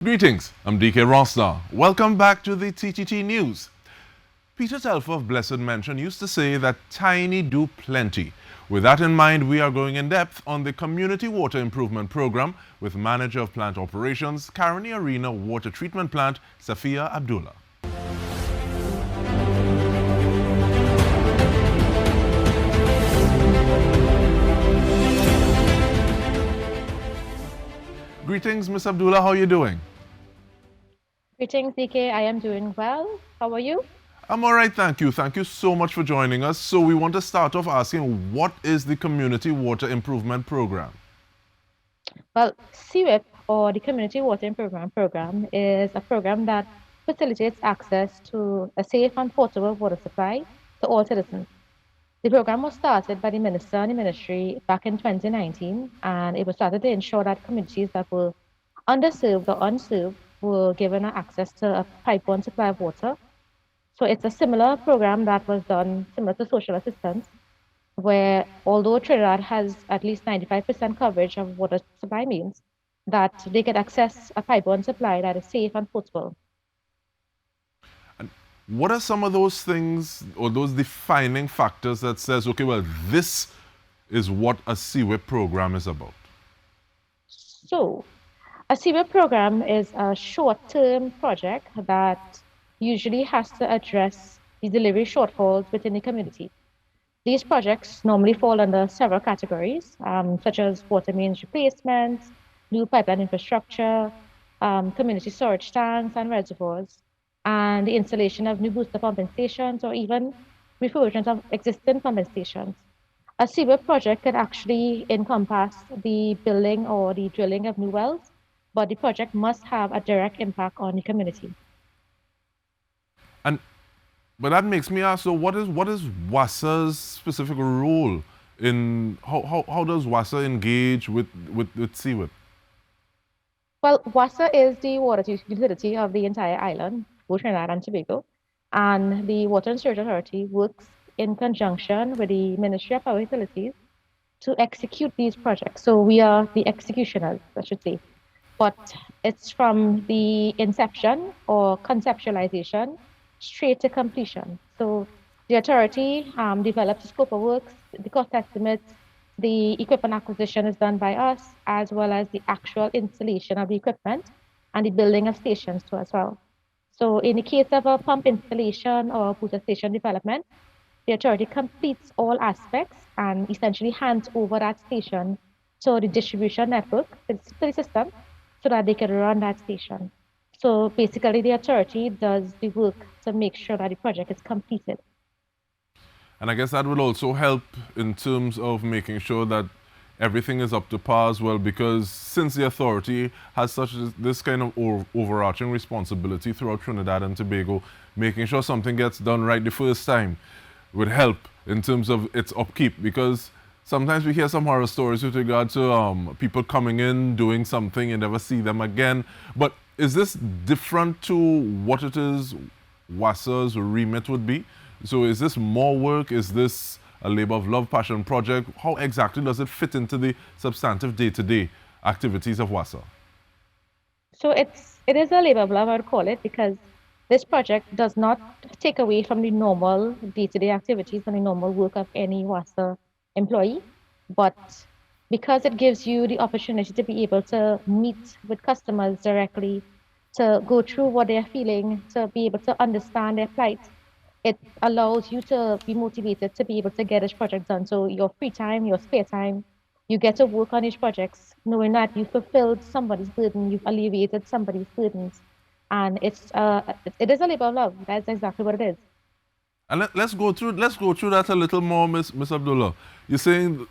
Greetings, I'm Dike Rostant. Welcome back to the TTT News. Peter Telfer of Blessed Mention used to say that tiny do plenty. With that in mind, we are going in depth on the Community Water Improvement Program with Manager of Plant Operations, Caroni Arena Water Treatment Plant, Safiyyah Abdullah. Greetings, Ms. Abdullah, how are you doing? Greetings, Dike. I am doing well. How are you? I'm all right, thank you. Thank you so much for joining us. So we want to start off asking, what is the Community Water Improvement Program? Well, CWIP, or the Community Water Improvement Program, is a program that facilitates access to a safe and portable water supply to all citizens. The program was started by the Minister and the Ministry back in 2019, and it was started to ensure that communities that were underserved or unserved were given access to a pipe-borne supply of water. So it's a similar program that was done similar to social assistance, where although Trinidad has at least 95% coverage of water supply means, that they can access a pipe-borne supply that is safe and portable. And what are some of those things or those defining factors that says, okay, well, this is what a CWIP program is about? So a CWIP program is a short-term project that usually has to address the delivery shortfalls within the community. These projects normally fall under several categories, such as water mains replacement, new pipeline infrastructure, community storage tanks and reservoirs, and the installation of new booster pumping stations, or even refurbishment of existing pumping stations. A CWIP project could actually encompass the building or the drilling of new wells, but the project must have a direct impact on the community. But that makes me ask, so what is WASA's specific role in, how does WASA engage with CWIP? Well, WASA is the water utility of the entire island, both Trinidad and Tobago, and the Water and Sewerage Authority works in conjunction with the Ministry of Power Utilities to execute these projects. So we are the executioners, I should say. But it's from the inception or conceptualization straight to completion. So the authority develops the scope of works, the cost estimates, the equipment acquisition is done by us, as well as the actual installation of the equipment and the building of stations too as well. So in the case of a pump installation or booster station development, the authority completes all aspects and essentially hands over that station to the distribution network, to the system, so that they can run that station. So basically, the authority does the work to make sure that the project is completed. And I guess that will also help in terms of making sure that everything is up to par as well, because since the authority has this kind of overarching responsibility throughout Trinidad and Tobago, making sure something gets done right the first time would help in terms of its upkeep, because sometimes we hear some horror stories with regard to people coming in, doing something, and never see them again. But is this different to what it is WASA's remit would be? So is this more work? Is this a labor of love, passion project? How exactly does it fit into the substantive day-to-day activities of WASA? So it is a labor of love, I would call it, because this project does not take away from the normal day-to-day activities and the normal work of any WASA employee, but because it gives you the opportunity to be able to meet with customers directly, to go through what they're feeling, to be able to understand their plight, it allows you to be motivated to be able to get this project done. So your free time, your spare time, you get to work on these projects, knowing that you fulfilled somebody's burden, you've alleviated somebody's burdens, and it is a labor of love. That's exactly what it is. And let's go through that a little more, Miss Abdullah. You're saying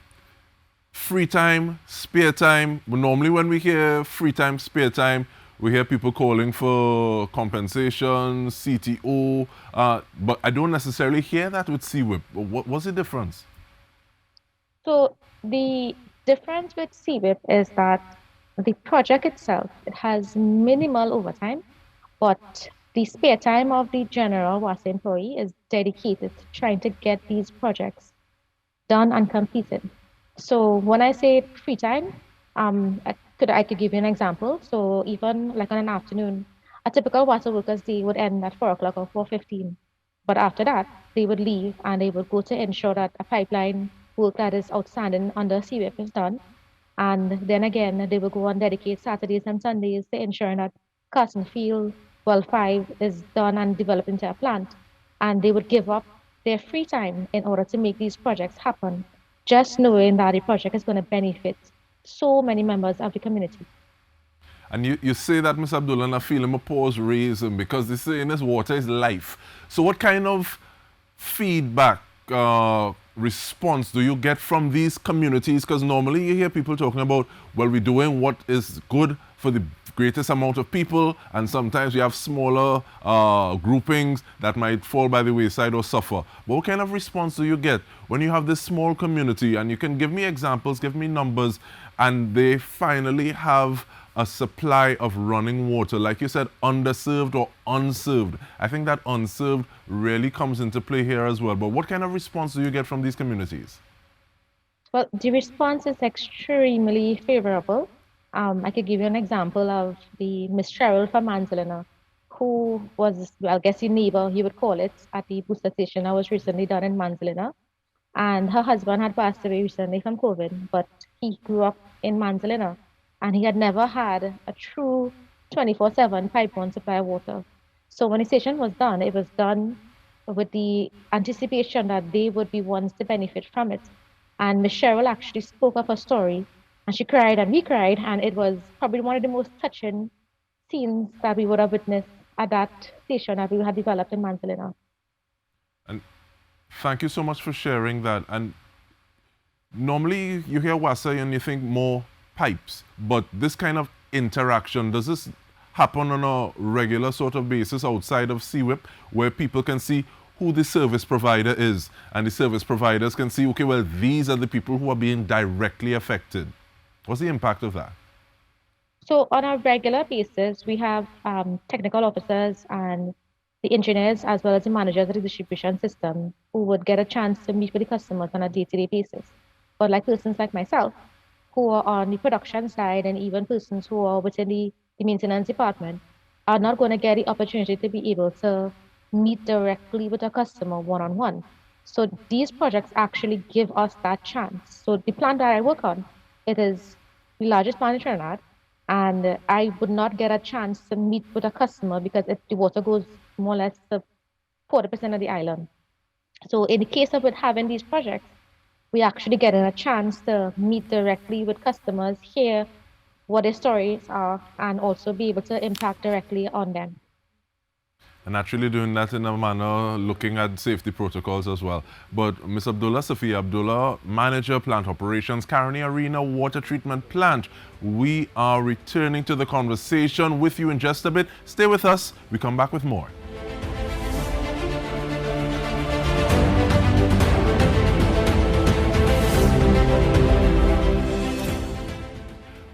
free time, spare time. Normally when we hear free time, spare time, we hear people calling for compensation, CTO, but I don't necessarily hear that with CWIP. What's the difference? So the difference with CWIP is that the project itself, it has minimal overtime, but the spare time of the general WASA employee is dedicated to trying to get these projects done and completed. So when I say free time, I could give you an example. So even like on an afternoon, a typical WASA worker's day would end at 4 o'clock or 4:15. But after that, they would leave and they would go to ensure that a pipeline work that is outstanding under CWIP is done. And then again, they will go and dedicate Saturdays and Sundays to ensuring that Carson Field Well 5 is done and developed into a plant. And they would give up their free time in order to make these projects happen, just knowing that the project is going to benefit so many members of the community. And you say that, Ms. Abdullah, and I feel him a pause raising because they say in this water is life. So what kind of feedback, response do you get from these communities? Because normally you hear people talking about, well, we're doing what is good for the greatest amount of people, and sometimes we have smaller groupings that might fall by the wayside or suffer. But what kind of response do you get when you have this small community, and you can give me examples, give me numbers, and they finally have a supply of running water, like you said, underserved or unserved? I think that unserved really comes into play here as well. But what kind of response do you get from these communities? Well, the response is extremely favorable. I could give you an example of the Miss Cheryl from Manzalina, who was, well, I guess, your neighbor, you would call it, at the booster station that was recently done in Manzalina. And her husband had passed away recently from COVID, but he grew up in Manzalina and he had never had a true 24/7 pipeline supply of water. So when the station was done, it was done with the anticipation that they would be ones to benefit from it. And Miss Cheryl actually spoke of her story and she cried and we cried. And it was probably one of the most touching scenes that we would have witnessed at that station that we had developed in Manzalina. And thank you so much for sharing that. And normally you hear WASA and you think more pipes, but this kind of interaction, does this happen on a regular sort of basis outside of CWIP, where people can see who the service provider is, and the service providers can see, okay, well, these are the people who are being directly affected? What's the impact of that? So on a regular basis, we have technical officers and the engineers as well as the managers of the distribution system who would get a chance to meet with the customers on a day-to-day basis. But like persons like myself, who are on the production side and even persons who are within the maintenance department are not going to get the opportunity to be able to meet directly with a customer one-on-one. So these projects actually give us that chance. So the plant that I work on, it is the largest plant in Trinidad, and I would not get a chance to meet with a customer because the water goes more or less to 40% of the island. So in the case of it having these projects, we actually getting a chance to meet directly with customers, hear what their stories are, and also be able to impact directly on them. And actually doing that in a manner looking at safety protocols as well. But Ms. Abdullah, Safiyyah Abdullah, Manager, Plant Operations, Caroni Arena Water Treatment Plant. We are returning to the conversation with you in just a bit. Stay with us. We come back with more.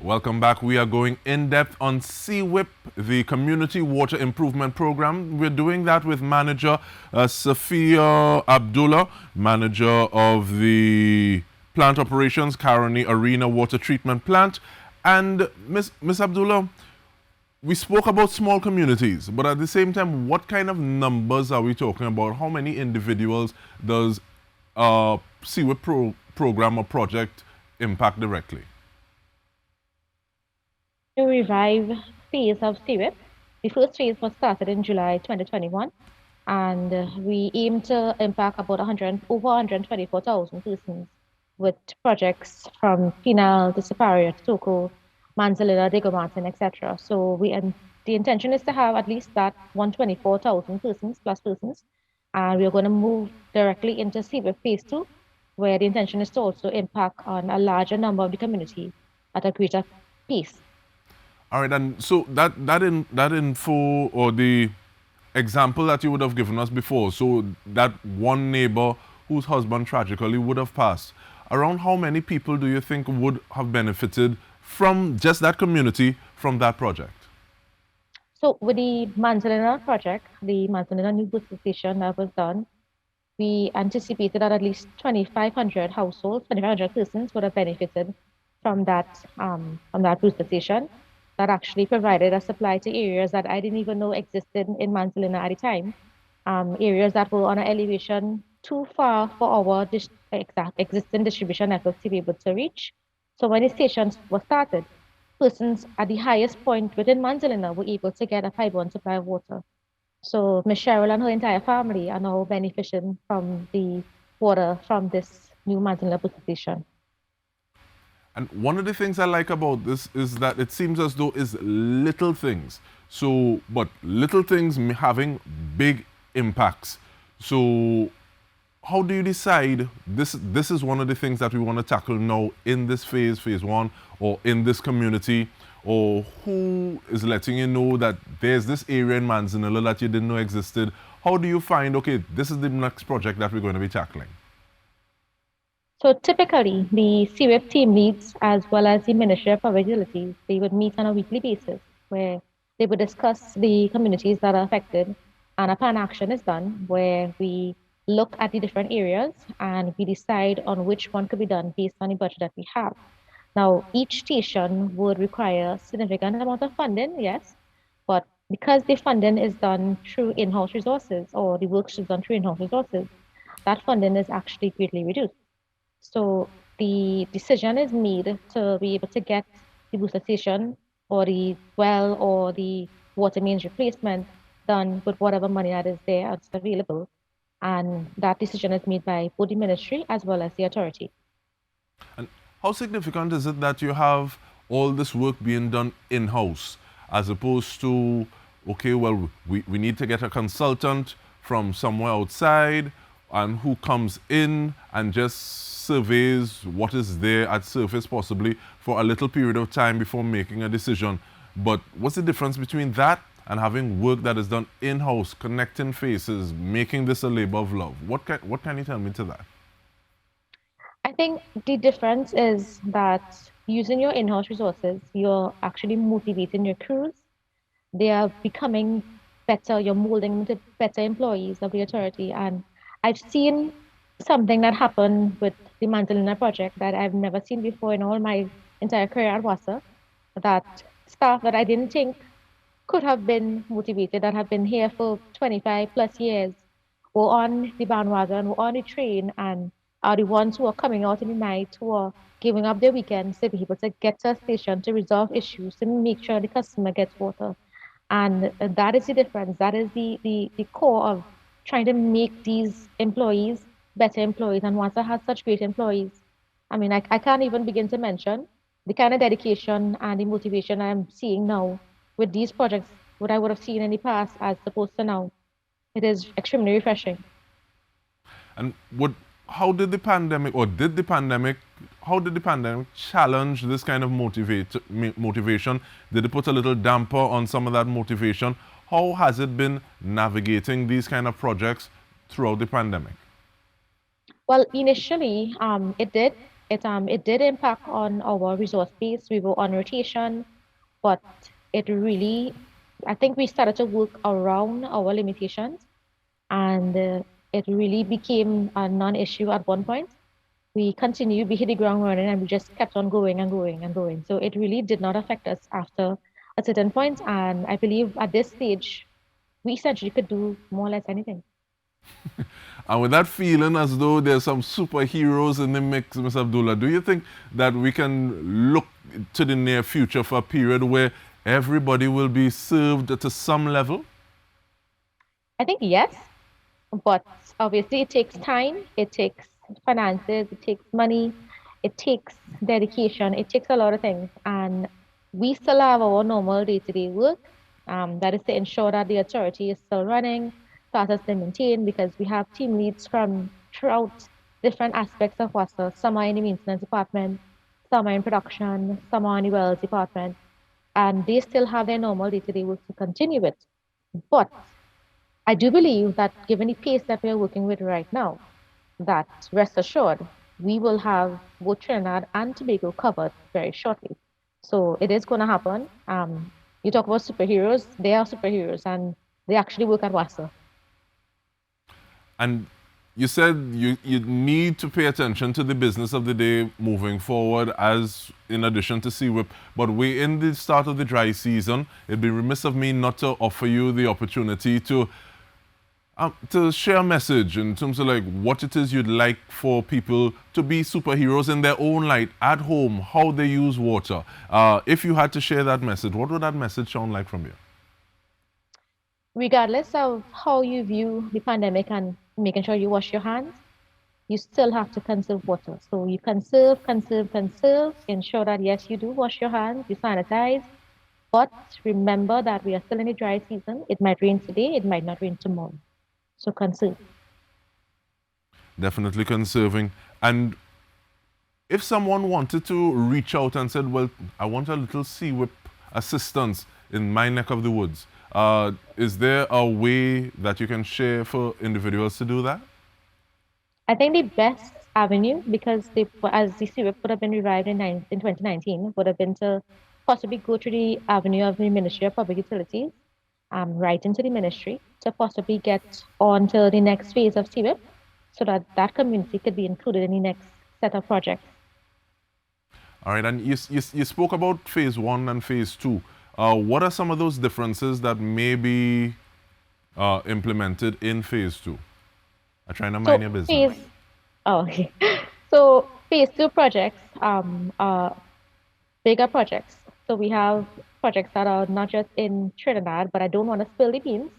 Welcome back. We are going in depth on CWIP, the Community Water Improvement Program. We're doing that with Manager Safiyyah Abdullah, Manager of the Plant Operations, Caroni Arena Water Treatment Plant. And Ms. Abdullah, we spoke about small communities, but at the same time, what kind of numbers are we talking about? How many individuals does a CWIP program or project impact directly? To revive phase of CWIP. The first phase was started in July 2021, and we aim to impact about over 124,000 persons with projects from Penal to Superior to Toko, Manzalina, Dike, etc. So the intention is to have at least that 124,000 persons plus persons, and we are going to move directly into CWIP phase 2, where the intention is to also impact on a larger number of the community at a greater pace. All right, and so that info or the example that you would have given us before, so that one neighbor whose husband tragically would have passed, around how many people do you think would have benefited from just that community from that project? So with the Manzalina project, the Manzalina new booster station that was done, we anticipated that at least 2,500 households, 2,500 persons would have benefited from that booster station that actually provided a supply to areas that I didn't even know existed in Manzalina at the time. Areas that were on an elevation too far for our exact existing distribution network to be able to reach. So when the stations were started, persons at the highest point within Manzalina were able to get a pipeline supply of water. So Miss Cheryl and her entire family are now benefiting from the water from this new Manzalina booster station. And one of the things I like about this is that it seems as though it's little things. So, but little things having big impacts. So, how do you decide this is one of the things that we want to tackle now in this phase one, or in this community, or who is letting you know that there's this area in Manzanilla that you didn't know existed? How do you find, okay, this is the next project that we're going to be tackling? So typically, the CWIP team leads, as well as the Ministry of Public Utilities, they would meet on a weekly basis where they would discuss the communities that are affected, and a plan action is done where we look at the different areas and we decide on which one could be done based on the budget that we have. Now, each station would require a significant amount of funding, yes, but because the funding is done through in-house resources, or the work is done through in-house resources, that funding is actually greatly reduced. So the decision is made to be able to get the booster station or the well or the water mains replacement done with whatever money that is there that's available. And that decision is made by both the ministry as well as the authority. And how significant is it that you have all this work being done in-house as opposed to, okay, well, we need to get a consultant from somewhere outside and who comes in and just surveys what is there at surface possibly for a little period of time before making a decision. But what's the difference between that and having work that is done in-house, connecting faces, making this a labor of love? What can you tell me to that? I think the difference is that using your in-house resources, you're actually motivating your crews. They are becoming better, you're molding them into better employees of the authority. And I've seen something that happened with the Manzalina project that I've never seen before in all my entire career at WASA, that staff that I didn't think could have been motivated, that have been here for 25 plus years, were on the bandwagon, were on the train, and are the ones who are coming out in the night, who are giving up their weekends to be able to get to a station to resolve issues, to make sure the customer gets water. And that is the difference. That is the core of trying to make these employees better employees. And WASA has such great employees. I mean, I can't even begin to mention the kind of dedication and the motivation I'm seeing now with these projects, what I would have seen in the past as opposed to now. It is extremely refreshing. And how did the pandemic, or did the pandemic, how did the pandemic challenge this kind of motivation? Did it put a little damper on some of that motivation? How has it been navigating these kind of projects throughout the pandemic? Well, initially, it did. It did impact on our resource base. We were on rotation, but it really, I think we started to work around our limitations, and it really became a non-issue at one point. We continued, we hit the ground running, and we just kept on going and going and going. So it really did not affect us after a certain point, and I believe at this stage, we essentially could do more or less anything. And with that feeling as though there's some superheroes in the mix, Ms. Abdullah, do you think that we can look to the near future for a period where everybody will be served to some level? I think yes, but obviously it takes time, it takes finances, it takes money, it takes dedication, it takes a lot of things. And we still have our normal day-to-day work. That is to ensure that the authority is still running, process to maintain, because we have team leads from throughout different aspects of WASA. Some are in the maintenance department, some are in production, some are in the wells department, and they still have their normal day-to-day work to continue with. But I do believe that given the pace that we are working with right now, that rest assured, we will have both Trinidad and Tobago covered very shortly. So it is going to happen. You talk about superheroes, they are superheroes and they actually work at WASA. And you said you need to pay attention to the business of the day moving forward, as in addition to CWIP. But we're in the start of the dry season. It'd be remiss of me not to offer you the opportunity to share a message in terms of like what it is you'd like for people to be superheroes in their own light at home, how they use water. If you had to share that message, what would that message sound like from you? Regardless of how you view the pandemic and making sure you wash your hands, you still have to conserve water. So you conserve, ensure that yes, you do wash your hands, you sanitize, but remember that we are still in a dry season. It might rain today, it might not rain tomorrow. So conserve. Definitely conserving. And if someone wanted to reach out and said, well, I want a little CWIP assistance in my neck of the woods, is there a way that you can share for individuals to do that? I think the best avenue, because as the CWIP would have been revived in 2019, would have been to possibly go through the avenue of the Ministry of Public Utilities, right into the ministry to possibly get on to the next phase of CWIP so that that community could be included in the next set of projects. All right, and you spoke about phase 1 and phase 2. What are some of those differences that may be implemented in phase 2? I'm trying to mind your business. Okay. So phase 2 projects are bigger projects. So we have projects that are not just in Trinidad, but I don't want to spill the beans,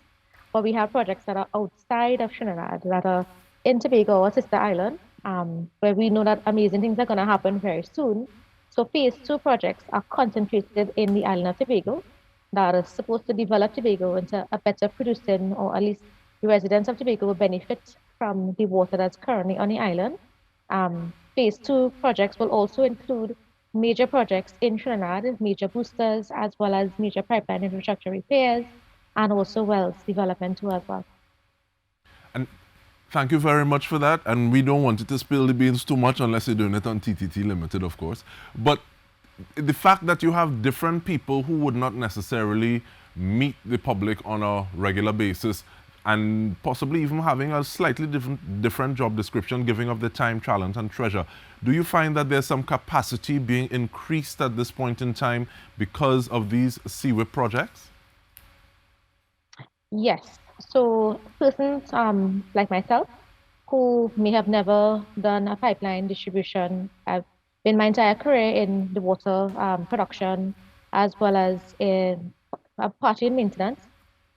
but we have projects that are outside of Trinidad, that are in Tobago or Sister Island, where we know that amazing things are going to happen very soon. So phase 2 projects are concentrated in the island of Tobago that are supposed to develop Tobago into a better producing, or at least the residents of Tobago will benefit from the water that's currently on the island. Phase 2 projects will also include major projects in Trinidad, major boosters, as well as major pipeline infrastructure repairs, and also wells development too as well. And thank you very much for that. And we don't want you to spill the beans too much unless you're doing it on TTT Limited, of course. But the fact that you have different people who would not necessarily meet the public on a regular basis, and possibly even having a slightly different job description, giving of the time, talent, and treasure. Do you find that there's some capacity being increased at this point in time because of these CWIP projects? Yes. So persons like myself, who may have never done a pipeline distribution, I've been my entire career in the water production, as well as in partly in maintenance,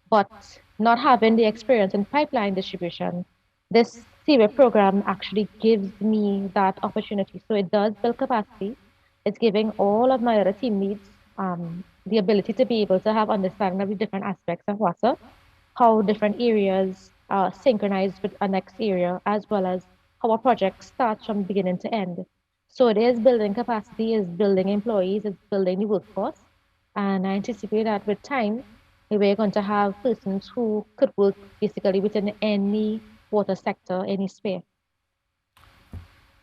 but not having the experience in pipeline distribution, this CWIP program actually gives me that opportunity. So it does build capacity. It's giving all of my other team leads the ability to be able to have understanding of the different aspects of WASA, how different areas are synchronized with a next area, as well as how a project starts from beginning to end. So it is building capacity, it's building employees, it's building the workforce. And I anticipate that with time, we're going to have persons who could work basically within any water sector, any sphere.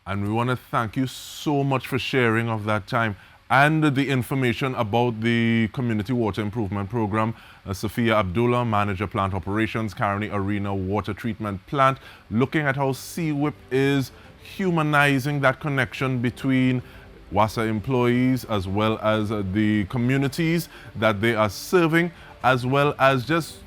And we want to thank you so much for sharing of that time and the information about the Community Water Improvement Program. Safiyyah Abdullah, Manager Plant Operations, Caroni Arena Water Treatment Plant, looking at how CWIP is humanizing that connection between WASA employees as well as the communities that they are serving, as well as just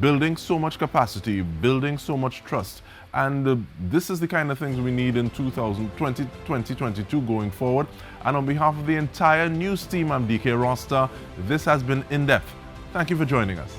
building so much capacity, building so much trust. And this is the kind of things we need in 2022 going forward. And on behalf of the entire news team, I'm Dike Rostant. This has been In Depth. Thank you for joining us.